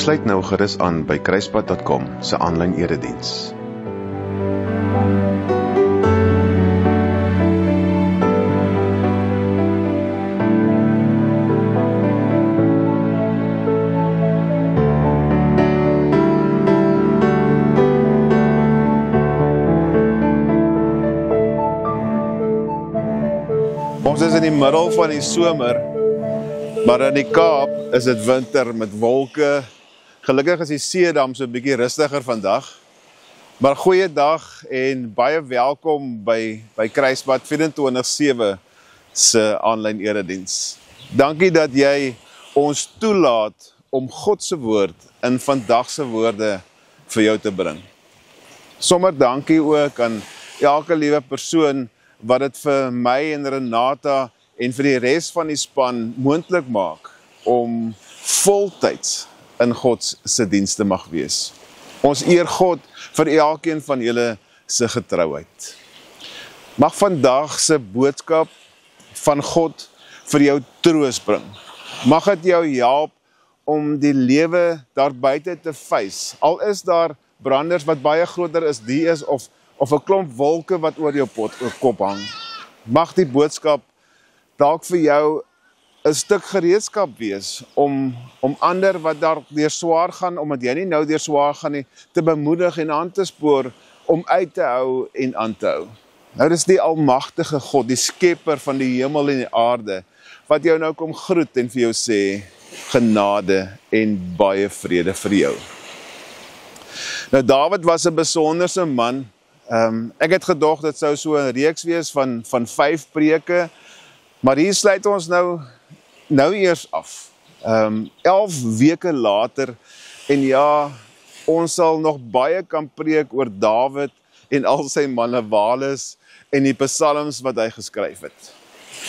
Sluit nou gerus aan by kruispad.com se aanlyn erediens. Ons is in die middel van die somer, maar in die Kaap is dit winter met wolke. Gelukkig is die Seedam so 'n bietjie rustiger vandag. Maar goeie dag en baie welkom by Kruispad 24/7 se aanlyn erediens. Dankie dat jy ons toelaat om God se woord in vandag se woorde vir jou te bring. Sommer dankie ook aan elke liewe persoon wat dit vir my en Renata en vir die res van die span moontlik maak om voltyds in God se diens te mag wees. Ons eer God vir elkeen van julle se getrouheid. Mag vandag se boodskap van God vir jou troos bring. Mag dit jou help om die lewe daar buite te face. Al is daar branders wat baie groter is die is of 'n klomp wolke wat oor jou kop hang. Mag die boodskap dalk vir jou 'n stuk gereedskap wees om ander wat daar deur swaar gaan, omdat jy nie nou deur swaar gaan nie, te bemoedig en aan te spoor om uit te hou en aan te hou. Nou dis die almagtige God, die skepper van die hemel en die aarde, wat jou nou kom groet en vir jou sê, genade en baie vrede vir jou. Nou Dawid was 'n besonderse man. Ek het gedog dit sou so 'n reeks wees van 5 preke, maar hier sluit ons nou eers af. 11 weke later, en ja, ons sal nog baie kan preek oor Dawid en al sy manewales en die psalms wat hy geskryf het.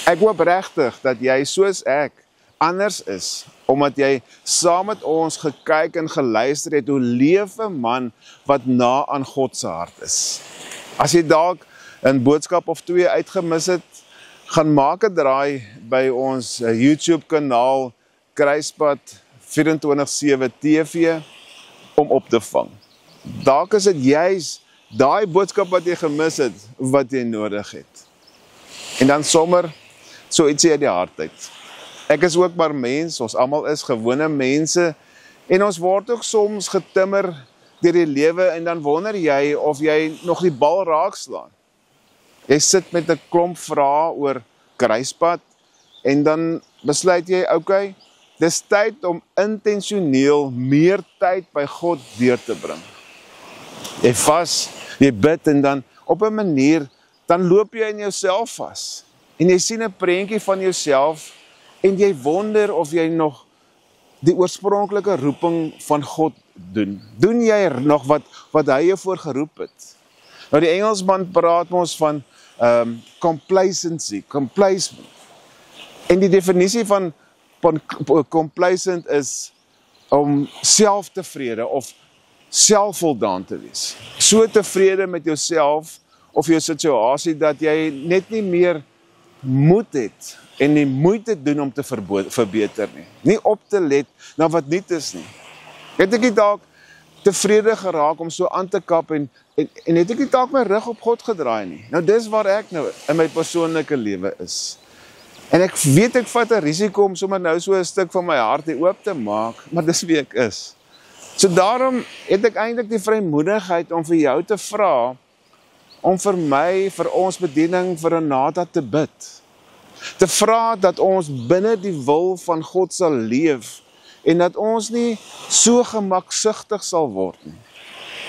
Ek hoop regtig dat jy soos ek anders is, omdat jy saam met ons gekyk en geluister het hoe leef 'n man wat na aan God se hart is. As jy dalk 'n boodskap of 2 uitgemis het, gaan maak 'n draai by ons YouTube kanaal Kruispad 24/7 TV om op te vang. Dalk is dit juis daai boodskap wat jy gemis het, wat jy nodig het. En dan sommer so ietsie uit die hart uit. Ek is ook maar mens, ons almal is gewone mense, en ons word ook soms getimmer deur die lewe, en dan wonder jy of jy nog die bal raakslaan. Jy sit met 'n klomp vrae oor Kruispad, en dan besluit jy, okay, dis tyd om intentioneel meer tyd by God deur te bring. Jy vas, jy bid, en dan op 'n manier, dan loop jy in jouself vas, en jy sien 'n prentjie van jouself, en jy wonder of jy nog die oorspronklike roeping van God doen. Doen jy nog wat hy jou voor geroep het? Nou die Engelsman praat ons van complacency, complacement. En die definisie van complacent is om selftevrede of selfvoldaan te wees. So tevrede met jouself of jou situasie dat jy net nie meer moed het en die moeite doen om te verbeter nie. Nie op te let na wat niet is nie. Het ek nie dalk tevrede geraak om so aan te kap en het ek nie dalk my rug op God gedraai nie. Nou dis waar ek nou in my persoonlike lewe is. En ek weet ek vat 'n risiko om sommer nou so 'n stuk van my hart hier oop te maak, maar dis wie ek is. So daarom het ek eintlik die vrymoedigheid om vir jou te vra om vir my, vir ons bediening, vir Renata te bid. Te vra dat ons binne die wil van God sal leef en dat ons nie so gemaksugtig sal word nie.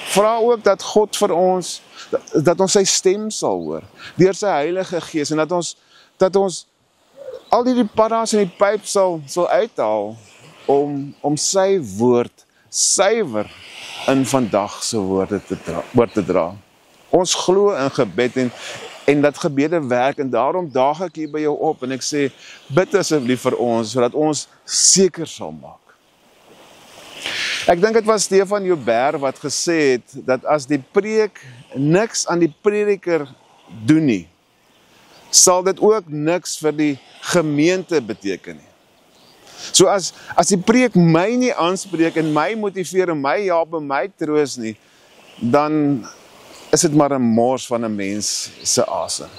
Vra ook dat God vir ons, dat ons sy stem sal hoor, deur sy Heilige Gees, en dat ons al die paddas in die pyp sal uithaal om sy woord suiwer in vandag se woorde te dra. Ons glo in gebed en dat gebede werk, en daarom daag ek hier by jou op en ek sê, bid asseblief vir ons, sodat ons seker sal maak. Ek dink dit was Stefan Joubert wat gesê het, dat as die preek niks aan die prediker doen nie, sal dit ook niks vir die gemeente beteken nie. So as die preek my nie aanspreek en my motiveer en my help en my troos nie, dan is dit maar 'n mors van 'n mens se asem.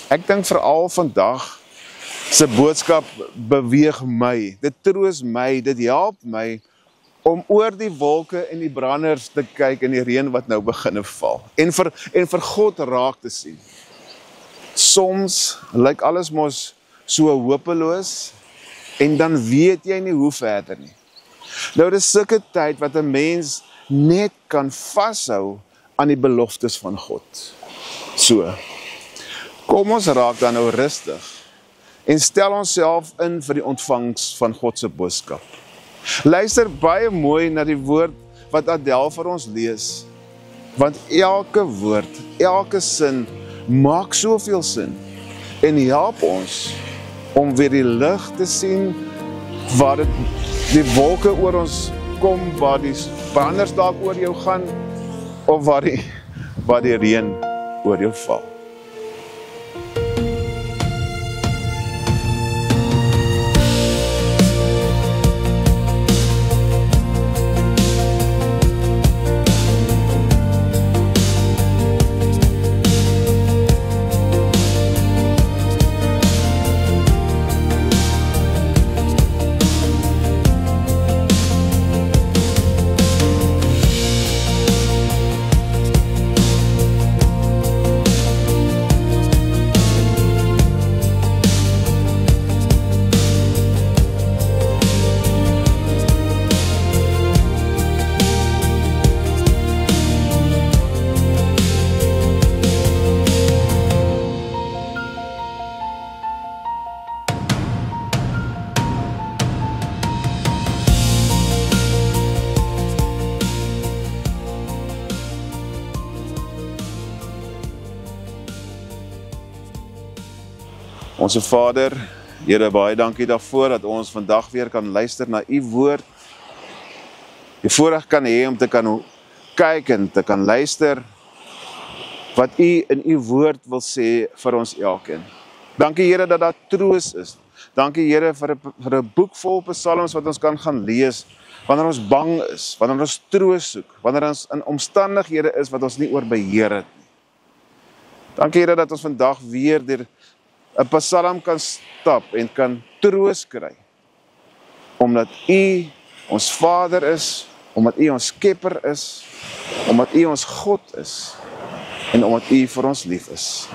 Ek dink veral vandag se boodskap beweeg my, dit troos my, dit help my om oor die wolke en die branders te kyk en die reën wat nou begin val. En vir God raak te sien. Soms lyk alles mos so hopeloos en dan weet jy nie hoe verder nie. Nou dis sulke tyd wat 'n mens net kan vashou aan die beloftes van God. So, kom ons raak dan nou rustig en stel onsself in vir die ontvangs van God se boodskap. Luister baie mooi na die woord wat Adel vir ons lees, want elke woord, elke sin maak soveel sin en help ons om weer die lig te sien waar die wolke oor ons kom, waar die branders dalk oor jou gaan of waar die reën oor jou val. Onse Vader, Here, baie dankie daarvoor dat ons vandag weer kan luister na U woord. Die voorreg kan hê om te kan kyk en te kan luister wat U in U woord wil sê vir ons elkeen. Dankie Here dat daar troos is. Dankie Here vir 'n boek vol psalms wat ons kan gaan lees wanneer ons bang is, wanneer ons troos soek, wanneer ons in omstandighede is wat ons nie oor beheer het nie. Dankie Here dat ons vandag weer deur 'n psalm kan stap en kan troos kry, omdat U ons Vader is, omdat U ons Skepper is, omdat U ons God is, en omdat U vir ons lief is.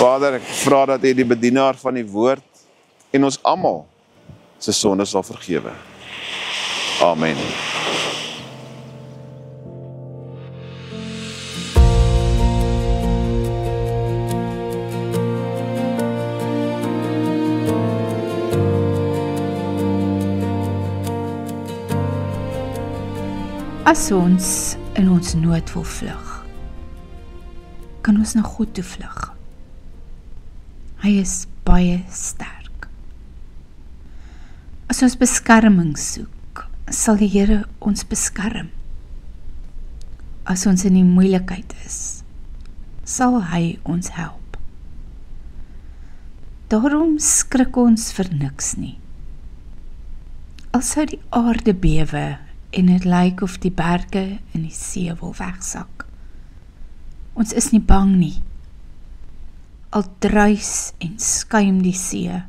Vader, ek vra dat U die bedienaar van die woord en ons almal se sonde sal vergewe. Amen. As ons in ons nood wil vlug, kan ons na God toe vlug. Hy is baie sterk. As ons beskerming soek, sal die Here ons beskerm. As ons in die moeilikheid is, sal hy ons help. Daarom skrik ons vir niks nie. Al sou die aarde bewe en dit lyk of die berge in die see wil wegsak. Ons is nie bang nie. Al druis en skuim die see,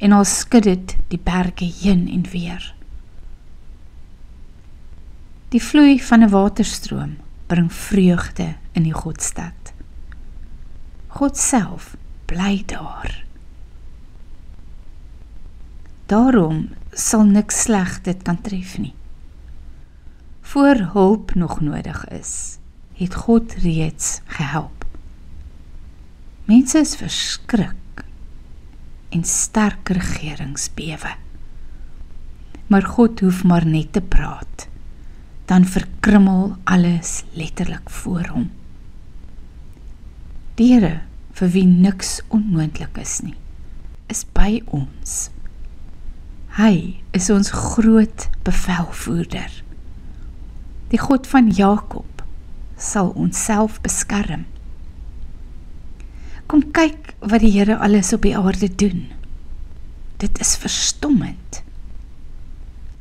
en al skud dit die berge heen en weer. Die vloei van 'n waterstroom bring vreugde in die Godstad. God self bly daar. Daarom sal niks sleg dit kan tref nie. Voor hulp nog nodig is, het God reeds gehelp. Mense is verskrik en sterk regerings bewe. Maar God hoef maar net te praat, dan verkrummel alles letterlik voor hom. Die Here, vir wie niks onmoontlik is nie, is by ons. Hy is ons groot bevelvoerder. Die God van Jakob sal ons self beskerm. Kom kyk wat die Here alles op die aarde doen. dit is verstommend.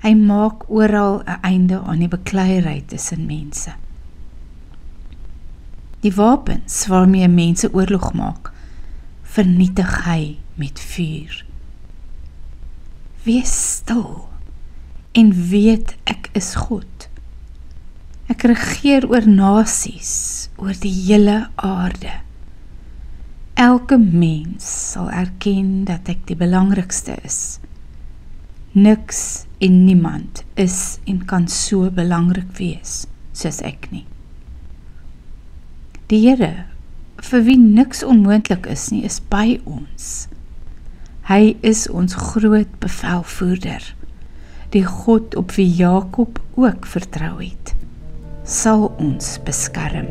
Hy maak oral 'n einde aan die bekleierery tussen mense. Die wapens waarmee mense oorlog maak, vernietig hy met vuur. Wees stil en weet ek is God. Ek regeer oor nasies, oor die hele aarde. Elke mens sal erken dat ek die belangrikste is. Niks en niemand is en kan so belangrik wees soos ek nie. Die Here, vir wie niks onmoontlik is nie, is by ons. Hy is ons groot bevelvoerder, die God op wie Jakob ook vertrou het, sal ons beskerm.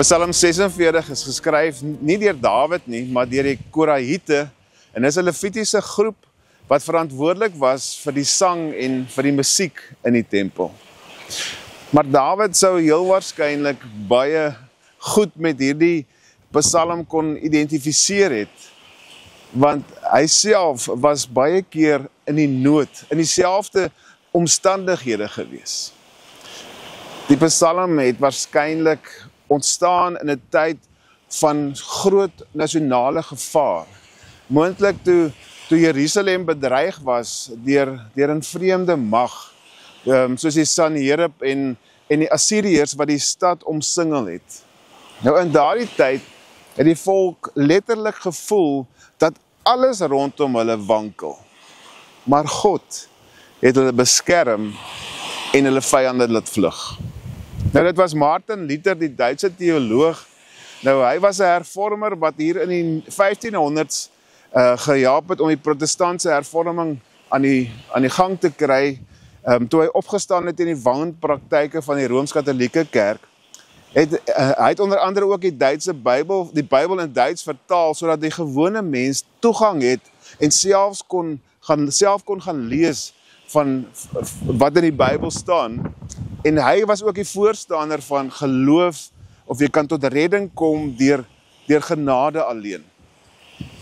Psalm 46 is geskryf nie deur Dawid nie, maar deur die Korahiete, en dis 'n Levitiese groep wat verantwoordelik was vir die sang en vir die musiek in die tempel. Maar Dawid sou heel waarskynlik baie goed met hierdie psalm kon identifiseer het, want hy self was baie keer in die nood, in dieselfde omstandighede gewees. Die psalm het waarskynlik ontstaan in 'n tyd van groot nasionale gevaar. Moontlik toe Jerusalem bedreig was deur 'n vreemde mag, soos die Sanherib en die Assiriërs wat die stad omsingel het. Nou in daardie tyd het die volk letterlik gevoel dat alles rondom hulle wankel. Maar God het hulle beskerm en hulle vyande laat vlug. Nou dit was Martin Luther, die Duitse teoloog. Nou hy was 'n hervormer wat hier in die 1500s gehelp het om die protestantse hervorming aan die gang te kry, toe hy opgestaan het in die wanpraktyke van die Rooms-Katolieke kerk. Hy het onder andere ook die Bybel in Duits vertaal, sodat die gewone mens toegang het en self kon gaan lees van wat in die Bybel staan. En hy was ook die voorstander van geloof, of jy kan tot redding kom deur genade alleen.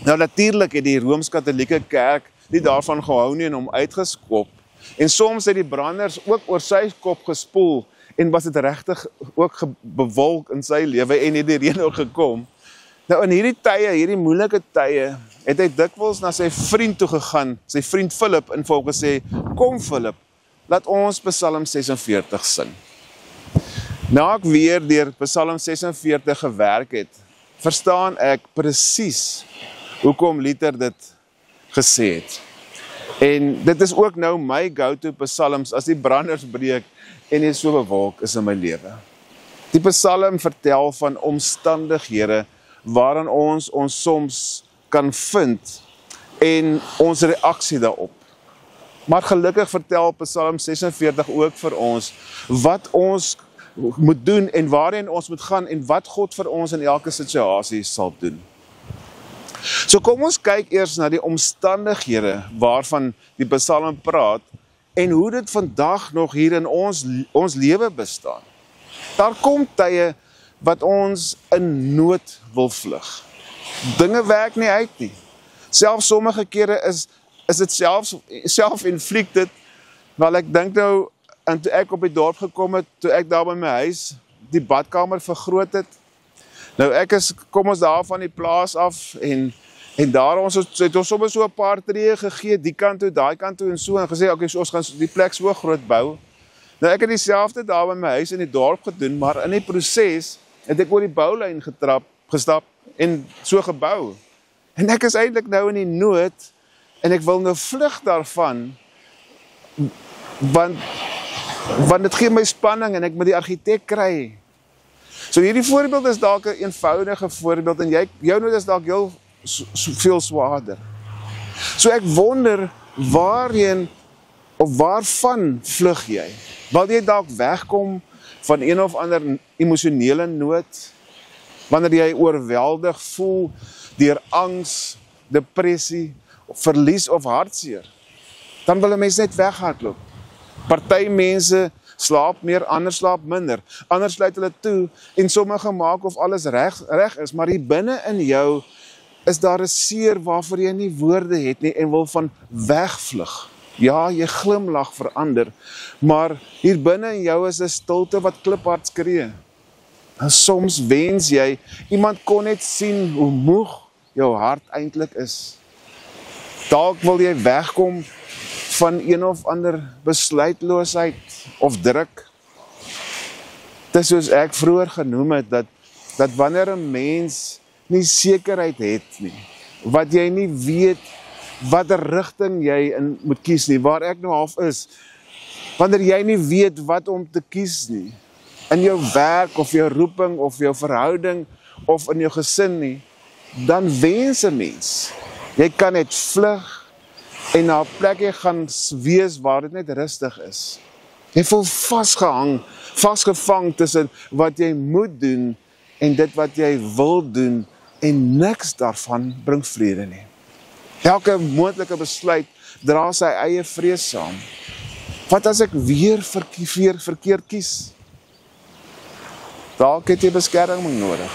Nou natuurlik het die Rooms-Katolieke kerk nie daarvan gehou nie en hom uitgeskop. En soms het die branders ook oor sy kop gespoel en was dit regtig ook bewolk in sy lewe en het die reën ook gekom. Nou in hierdie moeilike tye, het hy dikwels na sy vriend toe gegaan, sy vriend Philip, en vir hom gesê, kom Philip, laat ons Psalm 46 sing. Na ek weer deur Psalm 46 gewerk het, verstaan ek presies hoekom Luther dit gesê het. En dit is ook nou my go-to psalms as die branders breek en dit so bewolk is in my lewe. Die psalm vertel van omstandighede waarin ons soms kan vind en ons reaksie daarop. Maar gelukkig vertel Psalm 46 ook vir ons wat ons moet doen en waarheen ons moet gaan en wat God vir ons in elke situasie sal doen. So kom ons kyk eers na die omstandighede waarvan die Psalm praat en hoe dit vandag nog hier in ons lewe bestaan. Daar kom tye wat ons in nood wil vlug. Dinge werk nie uit nie. Selfs sommige kere is dit self-inflicted, wel ek dink nou, en toe ek op die dorp gekom het, toe ek daar by my huis die badkamer vergroot het, nou kom ons daar van die plaas af, en daar het ons soms so 'n paar tree gegee, die kant toe, daai kant toe en so, en gesê, okay, so ons gaan die plek so groot bou. Nou ek het dieselfde daar by my huis in die dorp gedoen, maar in die proses het ek oor die boulyn gestap en so gebou. En ek is eintlik nou in die nood, en ek wil nou vlug daarvan, want dit gee my spanning en ek moet die argitek kry. So hierdie voorbeeld is dalk 'n eenvoudige voorbeeld en jou nood is dalk heel veel swaarder. So ek wonder waarheen of waarvan vlug jy? Wil jy dalk wegkom van een of ander emosionele nood? Wanneer jy oorweldig voel deur angs, depressie, verlies of hartseer, dan wil 'n mens net weghardloop. Party mense slaap meer, ander slaap minder. Ander sluit hulle toe en sommige maak of alles reg is, maar hier binne in jou is daar 'n seer waarvoor jy nie woorde het nie en wil van wegvlug. Ja, jy glimlag verander, maar hier binne in jou is 'n stilte wat kliphard skree. En soms wens jy, iemand kon net sien hoe moeg jou hart eintlik is. Dalk wil jy wegkom van een of ander besluitloosheid of druk. Dis soos ek vroeër genoem het, dat wanneer 'n mens nie sekerheid het nie, wat jy nie weet watter rigting jy in moet kies nie, waar ek nou half is, wanneer jy nie weet wat om te kies nie, in jou werk of jou roeping of jou verhouding of in jou gesin nie, dan wens 'n mens, jy kan net vlug en na 'n plekkie gaan wees waar dit net rustig is. Jy voel vasgevang tussen wat jy moet doen en dit wat jy wil doen en niks daarvan bring vrede nie. Elke moontlike besluit dra sy eie vrees saam. Wat as ek weer verkeerd kies? Dalk het jy beskerming nodig.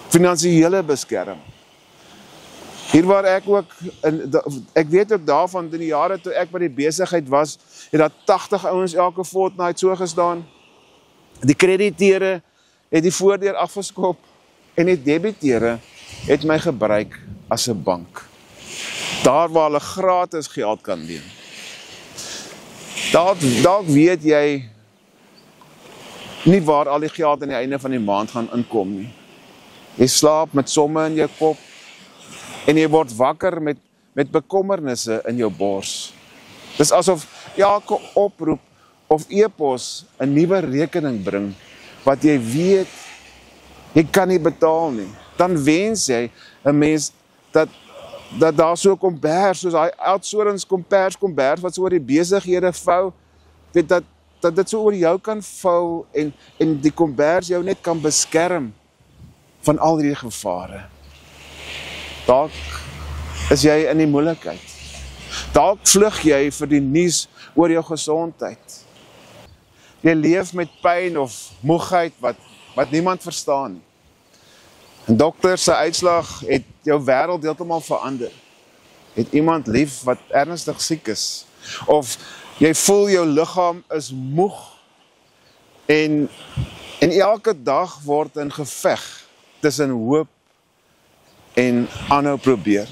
Finansiële beskerming. Hier waar ek ook, ek weet ook daarvan, in die jare toe ek by die besigheid was, het daar 80 ouens elke fortnight so gestaan. Die krediteure het die voordeur afgeskop en die debiteure het my gebruik as 'n bank. Daar waar hulle gratis geld kan leen. Dalk weet jy nie waar al die geld aan die einde van die maand gaan inkom nie. Jy slaap met somme in jou kop en jy word wakker met bekommernisse in jou bors. Dis asof elke oproep of e-pos 'n nuwe rekening bring, wat jy weet, jy kan nie betaal nie. Dan wens jy 'n mens dat daar so kombers, soos daai Oudtshoorns kombers wat so oor die besighede vou, weet dat dit so oor jou kan vou en die kombers jou net kan beskerm van al die gevare. Dalk is jy in die moeilikheid. Dalk vlug jy vir die nuus oor jou gesondheid. Jy leef met pyn of moegheid wat niemand verstaan nie. En dokter se uitslag het jou wêreld heeltemal verander. Het iemand lief wat ernstig siek is, of jy voel jou liggaam is moeg en elke dag word 'n geveg tussen hoop en aanhou probeer.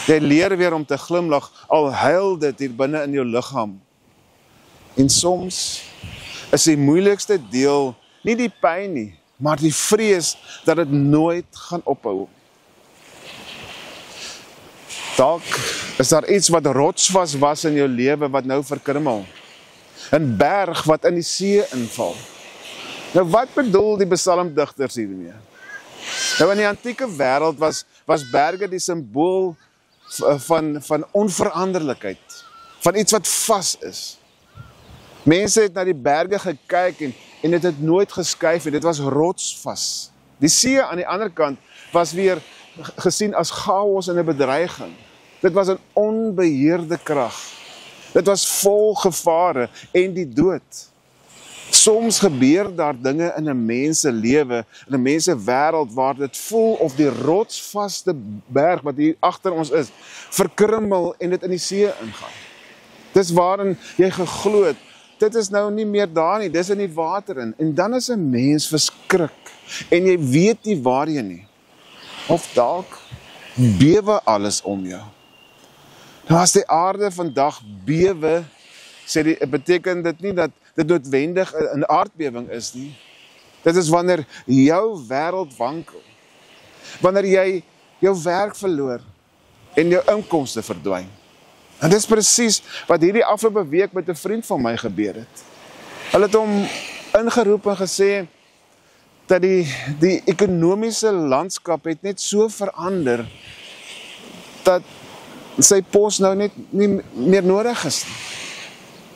Jy leer weer om te glimlag, al huil dit hier binne in jou liggaam. En soms is die moeilikste deel nie die pyn nie, maar die vrees dat dit nooit gaan ophou. Dalk is daar iets wat rotsvas was in jou lewe wat nou verkrummel. 'n berg wat in die see inval. Nou wat bedoel die psalmdigters hiermee? Nou in die antieke wêreld was berge die simbool van onveranderlikheid, van iets wat vas is. Mense het na die berge gekyk en dit het nooit geskuif en dit was rotsvas. Die see aan die ander kant was weer gesien as chaos en 'n bedreiging. Dit was 'n onbeheerde krag. Dit was vol gevare en die dood. Soms gebeur daar dinge in 'n mens se lewe, in 'n mens se wêreld waar dit voel of die rotsvaste berg wat hier agter ons is, verkrummel en dit in die see ingaan. Dis waarin jy geglo het, dit is nou nie meer daar nie, dis in die water in. En dan is 'n mens verskrik en jy weet nie waarheen nie. Of dalk bewe alles om jou. Nou as die aarde vandag bewe, beteken dit nie dat dit noodwendig 'n aardbewing is nie. Dit is wanneer jou wêreld wankel. Wanneer jy jou werk verloor en jou inkomste verdwyn. En dis presies wat hierdie afgelope week met 'n vriend van my gebeur het. Hulle het hom ingeroep en gesê dat die ekonomiese landskap het net so verander dat sy pos nou net nie meer nodig is nie.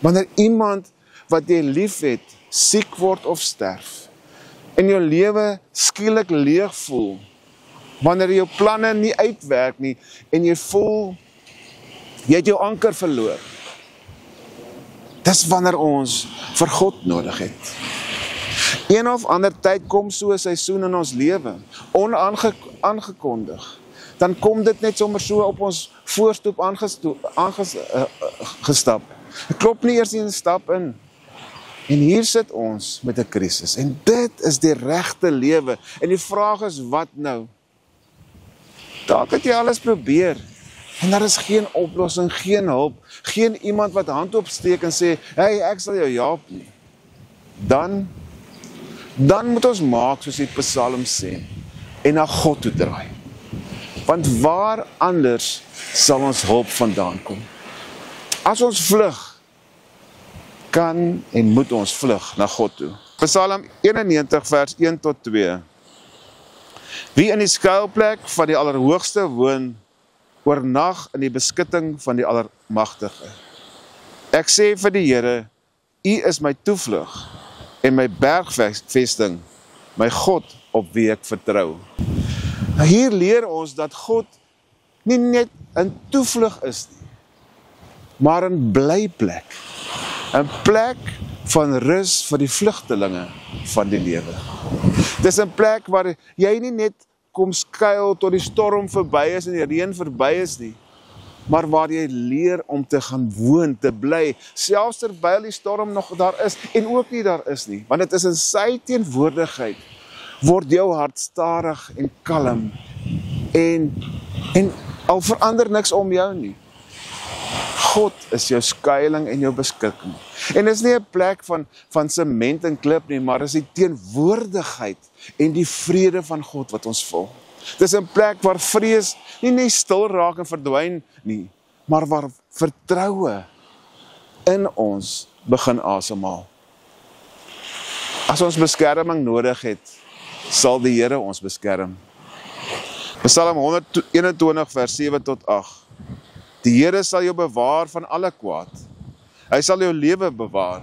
Wanneer iemand wat jy lief het, siek word of sterf, en jou lewe skielik leeg voel, Wanneer jou planne nie uitwerk nie, en jy voel, jy het jou anker verloor. Dis wanneer ons vir God nodig het. Een of ander tyd kom so 'n seisoen in ons lewe, onaangekondig. Dan kom dit net sommer so op ons voorstoep gestap. Ek klop nie eers 'n stap in. En hier sit ons met 'n krisis. En dit is die regte lewe. En die vraag is, wat nou? Dalk het jy alles probeer. En daar is geen oplossing, geen hulp, geen iemand wat hand opsteek en sê, hey, ek sal jou help nie. Dan moet ons maak soos die Psalm sê, en na God toe draai. Want waar anders sal ons hulp vandaan kom? As ons vlug, kan en moet ons vlug na God toe. Psalm 91 vers 1 tot 2. Wie in die skuilplek van die Allerhoogste woon, oornag in die beskutting van die Allermagtige. Ek sê vir die Here, U is my toevlug en my bergvesting, my God op wie ek vertrou. Hier leer ons dat God nie net 'n toevlug is nie, maar 'n blyplek. 'n plek van rus vir die vlugtelinge van die lewe. Dis 'n plek waar jy nie net kom skuil tot die storm verby is en die reën verby is nie, maar waar jy leer om te gaan woon, te bly, selfs terwyl die storm nog daar is en ook nie daar is nie, want dit is in sy teenwoordigheid word jou hart stadig en kalm en al verander niks om jou nie. God is jou skuiling en jou beskikking. En dit is nie 'n plek van sement en klip nie, maar is die teenwoordigheid en die vrede van God wat ons voel. Dit is 'n plek waar vrees nie net stil raak en verdwyn nie, maar waar vertroue in ons begin asemhaal. As ons beskerming nodig het, sal die Here ons beskerm. Psalm 121 vers 7 tot 8. Die Here sal jou bewaar van alle kwaad. Hy sal jou lewe bewaar.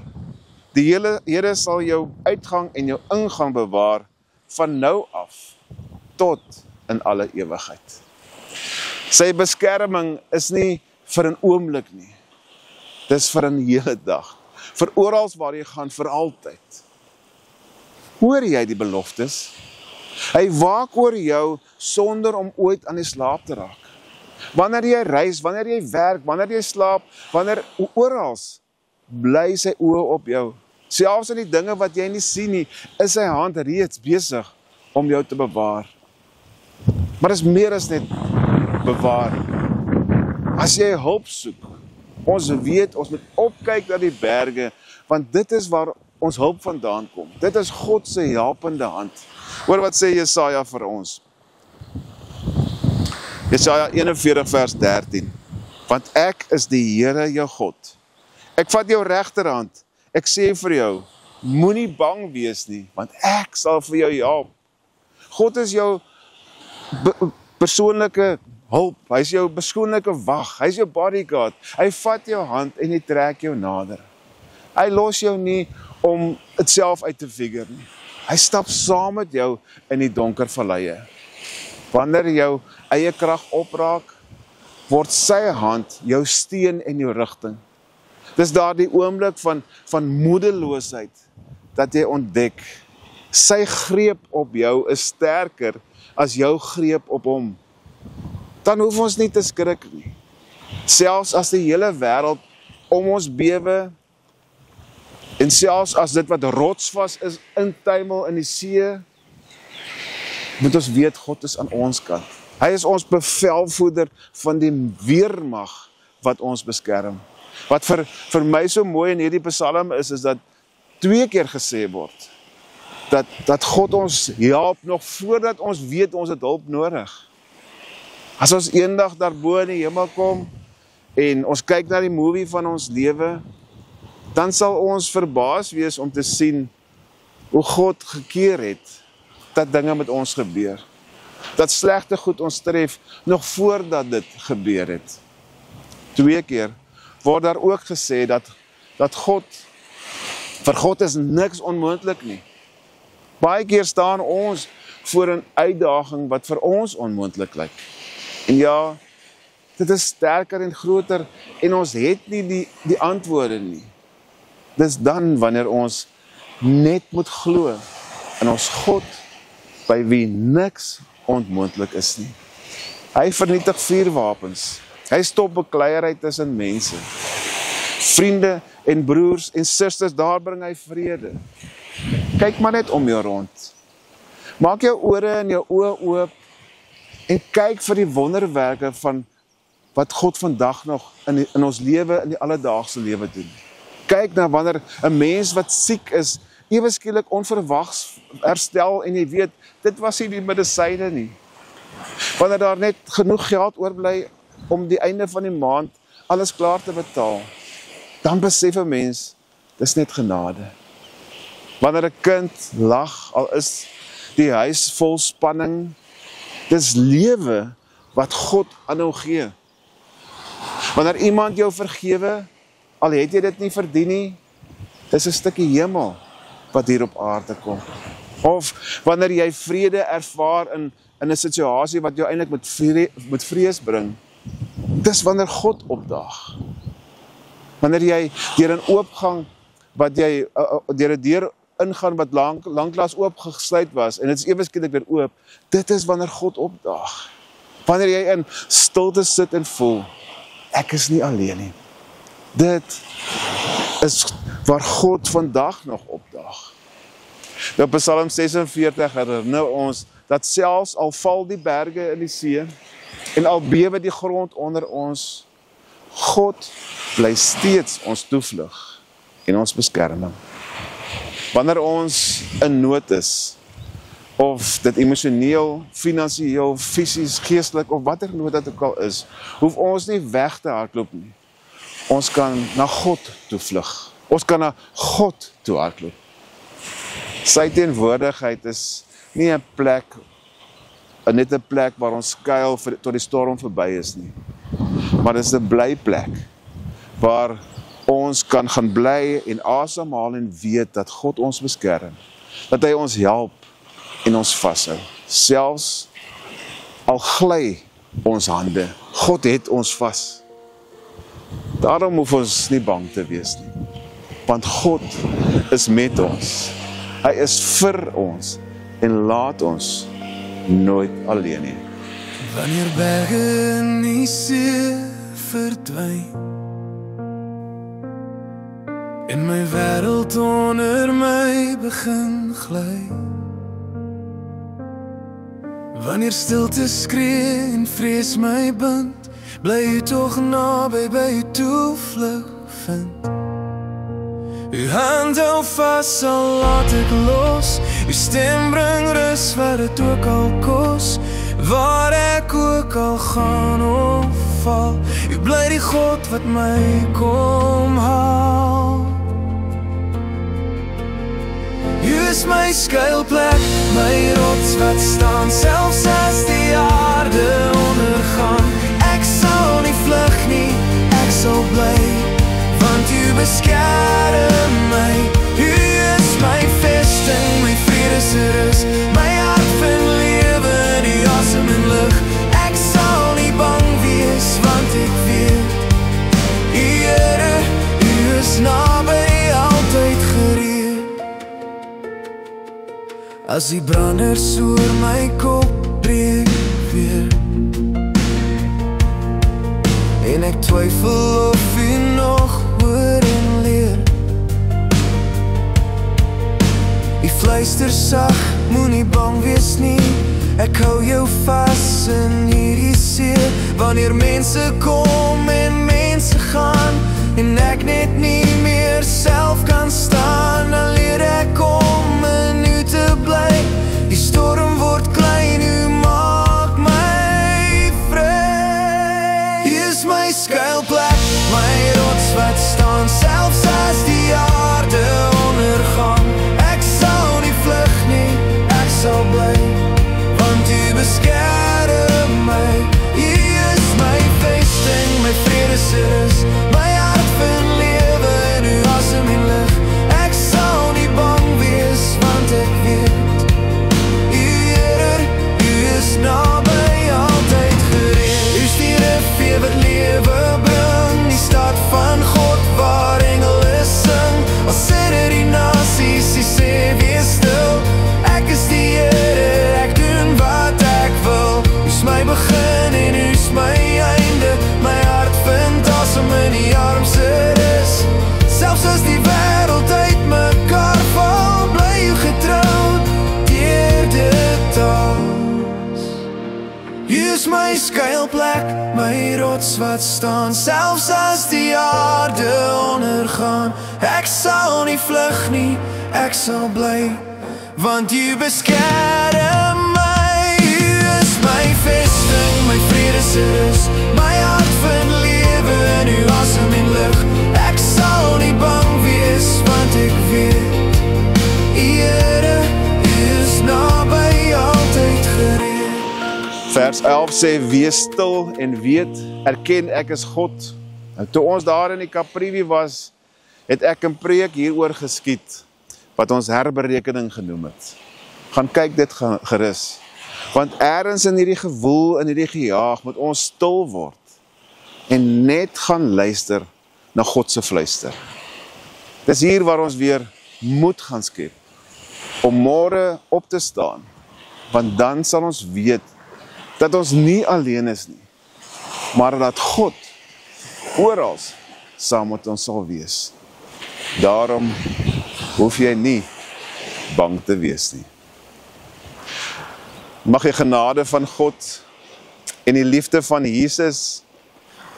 Die Here sal jou uitgang en jou ingang bewaar van nou af tot in alle ewigheid. Sy beskerming is nie vir 'n oomblik nie. Dis vir 'n hele dag. Vir oral waar jy gaan, vir altyd. Hoor jy die beloftes? Hy waak oor jou sonder om ooit aan die slaap te raak. Wanneer jy reis, wanneer jy werk, wanneer jy slaap, wanneer orals, bly sy oë op jou. Selfs in die dinge wat jy nie sien nie, is sy hand reeds besig om jou te bewaar. Maar is meer as net bewaar. As jy hulp soek, ons weet, ons moet opkyk na die berge, want dit is waar ons hulp vandaan kom. Dit is God se helpende hand. Hoor wat sê Jesaja vir ons. Jesaja 41 vers 13. Want ek is die Here jou God. Ek vat jou regterhand. Ek sê vir jou, moenie bang wees nie, want ek sal vir jou help. God is jou persoonlike hulp. Hy is jou persoonlike wag. Hy is jou bodyguard. Hy vat jou hand en hy trek jou nader. Hy los jou nie om dit self uit te figure nie. Hy stap saam met jou in die donker valleie. Wanneer jou eie krag opraak, word sy hand jou steun en jou rigting. Dis daar die oomblik van moedeloosheid dat jy ontdek, sy greep op jou is sterker as jou greep op hom. Dan hoef ons nie te skrik nie. Selfs as die hele wêreld om ons bewe, en selfs as dit wat rotsvas is, intuimel in die see, moet ons weet, God is aan ons kant. Hy is ons bevelvoerder van die weermag wat ons beskerm. Wat vir my so mooi in hierdie Psalm is dat 2 keer gesê word, dat God ons help nog voordat ons weet ons het hulp nodig. As ons eendag daarbo in die hemel kom, en ons kyk na die movie van ons lewe, dan sal ons verbaas wees om te sien hoe God gekeer het dat dinge met ons gebeur. Dat slegte goed ons tref nog voordat dit gebeur het. 2 keer word daar ook gesê dat vir God is niks onmoontlik nie. Baie keer staan ons voor 'n uitdaging wat vir ons onmoontlik lyk. En ja, dit is sterker en groter en ons het nie die antwoorde nie. Dis dan wanneer ons net moet glo in ons God, by wie niks onmoontlik is nie. Hy vernietig vuurwapens. Hy stop bekleierheid tussen mense. Vriende en broers en susters, daar bring hy vrede. Kyk maar net om jou rond. Maak jou ore en jou oë oop en kyk vir die wonderwerke van wat God vandag nog in ons lewe, in die alledaagse lewe doen. Kyk na wanneer 'n mens wat siek is, ewe skielik onverwags herstel en jy weet, dit was nie die medisyne nie. Wanneer daar net genoeg geld oorbly om die einde van die maand alles klaar te betaal, dan besef 'n mens, dis net genade. Wanneer 'n kind lag, al is die huis vol spanning, dis lewe wat God aanhou gee. Wanneer iemand jou vergewe, al het jy dit nie verdien nie, dis 'n stukkie hemel wat hier op aarde kom. Of wanneer jy vrede ervaar in 'n situasie wat jou eintlik met vrees bring, dis wanneer God opdaag. Wanneer jy deur 'n oopgang wat jy deur 'n deur ingaan wat lanklaas oop gesluit was en dit is ewe skielik weer oop, dit is wanneer God opdaag. Wanneer jy in stilte sit en voel, ek is nie alleen nie. Dit is waar God vandag nog opdaag. Nou Psalm 46 herinner ons dat selfs al val die berge in die see en al bewe die grond onder ons, God bly steeds ons toevlug en ons beskerming. Wanneer ons in nood is, of dit emosioneel, finansieel, fisies, geestelik of watter nood dit ook al is, hoef ons nie weg te hardloop nie. Ons kan na God toevlug. Ons kan na God toe hardloop. Sy teenwoordigheid is nie 'n plek, net 'n plek waar ons skuil tot die storm verby is nie. Maar dit is 'n blyplek waar ons kan gaan bly en asemhaal en weet dat God ons beskerm, dat hy ons help en ons vashou. Selfs al gly ons hande, God het ons vas. Daarom hoef ons nie bang te wees nie, want God is met ons. Hy is vir ons en laat ons nooit alleen nie. Wanneer berge in die see verdwyn en my wêreld onder my begin gly, wanneer stilte skree en vrees my bind, bly u tog naby by u toevlug vind. U hand hou vas, al laat ek los, u stem bring rus wat het ook al kos, waar ek ook al gaan of val, u bly die God wat my kom haal. U is my skuilplek, my rots wat staan, selfs as die aarde ondergaan. Ek sal nie vlug nie, ek sal bly, want u beskerm my. U is my vesting, my vredesrus, my hart vind lewe in die asem en lig. Ek sal nie bang wees, want ek weet, Here, u is naby, altyd gereed. As die branders oor my kop breek weer en ek twyfel of u nog hoor en leer, u fluister sag, moenie bang wees nie, ek hou jou vas in hierdie see. Wanneer mense kom en mense gaan en ek net nie meer self kan staan, dan leer ek om in u te bly. Die storm word klein, u maak my vry. U is my skuilplek, my rots wat staan, selfs as die aarde ondergaan. Ek sal nie vlug nie, ek sal bly, want u beskerm my. U is my vesting, my vredesrus, my hart vind lewe selfs as die wêreld uitmekaar val, bly jy getroud deur dit alles. Jy is my skuilplek, my rots wat staan, selfs as die aarde ondergaan. Ek sal nie vlug nie, ek sal bly, want jy beskerm my. Jy is my vesting, my vredesrus, my hart vind lewe in uw asem en lig. Ek sal nie bang wees, want ek weet, Here, U is naby, altyd gereed. Vers 11 sê, wees stil en weet, erken ek is God. En toe ons daar in die Kaprivi was, het ek 'n preek hieroor geskiet, wat ons herberekening genoem het. Gaan kyk dit gerus. Want ergens in hierdie gewoel, in hierdie gejaag, moet ons stil word en net gaan luister na God se fluister. Dis hier waar ons weer moed gaan skep, om môre op te staan, want dan sal ons weet, dat ons nie alleen is nie, maar dat God oral saam met ons sal wees. Daarom hoef jy nie bang te wees nie. Mag die genade van God en die liefde van Jesus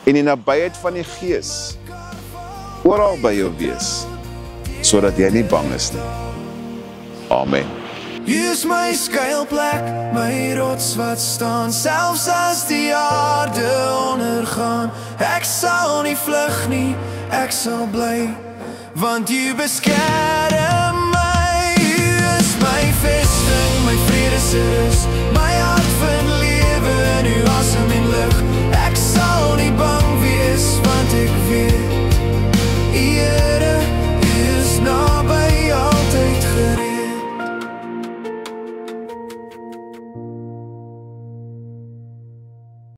en die nabyheid van die Gees oral by jou wees, sodat jy nie bang is nie. Amen. Jy is my skuilplek, my rots wat staan, selfs as die aarde ondergaan. Ek sal nie vlug nie, ek sal bly, want jy beskerm my. Jy is my vesting, my vredesrus,